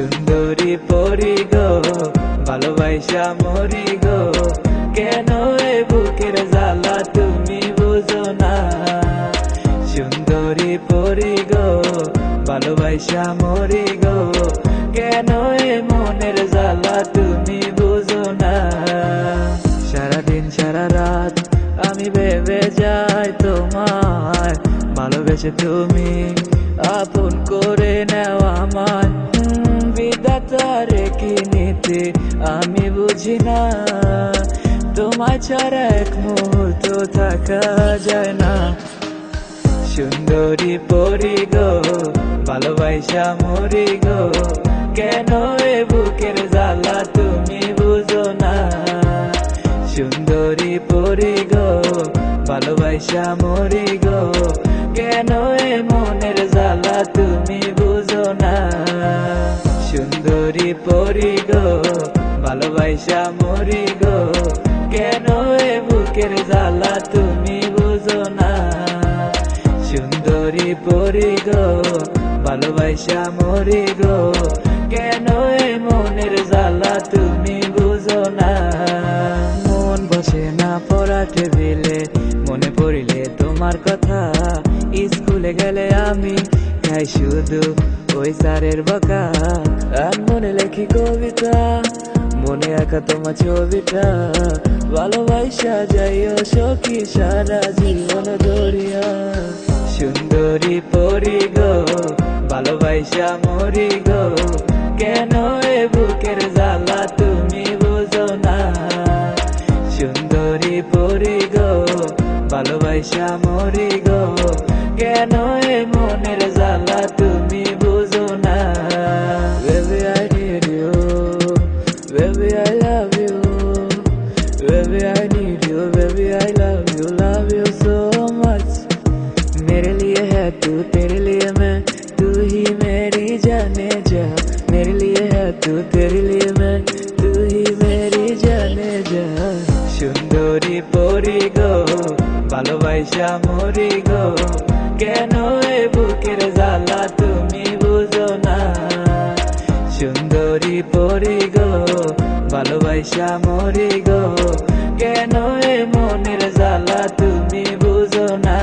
সুন্দরী পরি গো ভালোবাসা মরি গো, কেন এ বুকের জ্বালা তুমি বুঝো না। সুন্দরী পরি গো ভালোবাসা মরি গো, কেন এ মনের জ্বালা তুমি বুঝো না। সারাদিন সারা রাত আমি ভেবে যাই তোমায়, ভালোবেসে তুমি আপন করে নেও আমায়। বিধাতারে কি নীতি আমি বুঝি না, তোমায় ছাড়া এক মুহূর্ত থাকা যায় না। সুন্দরী পরি গো ভালোবাসা মরি গো, কেন এ বুকের জ্বালা তুমি বুঝো না। সুন্দরী পরি গো ভালোবাসা মরি গো, কেন এ মনের জ্বালা তুমি বুঝো না। সুন্দরী পরি গো ভালোবাসা মরি গো, কেন এ বুকের জ্বালা তুমি বুঝো না। সুন্দরী পরি গো ভালোবাসা মরি গো, কেন এ মনের জ্বালা তুমি বুঝো না। মন বসে না পড়া টেবিলে, মনে পড়িলে তোমার কথা। স্কুলে গেলে আমি খাই শুধু ওই স্যারের বকা, আর মনে লেখি কবিতা, মনে আঁকা তোমার ছবিটা। ভালোবাসা যাইও সখী সারা জীবন ধরিয়া। সুন্দরী পরি গো ভালোবাসা মরি গো, কেন এ বুকের জ্বালা তুমি বুঝো না। সুন্দরী পরি গো ভালোবাসা মরি গো, কেন এ মনের জ্বালা তুমি বুঝো না। Baby I need you, baby I love you, baby I need you, baby I love you so much। मेरे लिए है तू, तेरे लिए मैं, तू ही मेरी जाने जा। मेरे लिए है तू, तेरे लिए मैं, तू ही मेरी जाने जा। সুন্দরী পরি গো ভালোবাসা মরি গো, কেন এ বুকের জ্বালা তুমি বুঝো না। সুন্দরী পরি গো ভালোবাসা মরি গো, কেন এ মনের জ্বালা তুমি বুঝো না।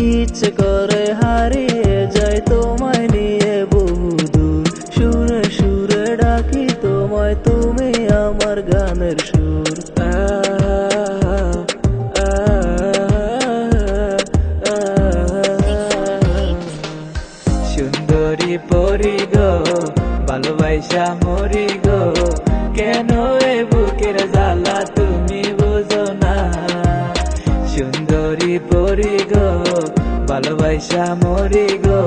ইচ্ছে করে হারিয়ে যায় তোমায় নিয়ে বহুদূর, সুরে সুরে ডাকি তোমায়, তুমি আমার গানের সুর। সুন্দরী পরি গো ভালোবাসা মরি গো, কেন এ বুকের জ্বালা তুমি বুঝো না। সুন্দরী পরি গো ভালোবাসা মরি গো,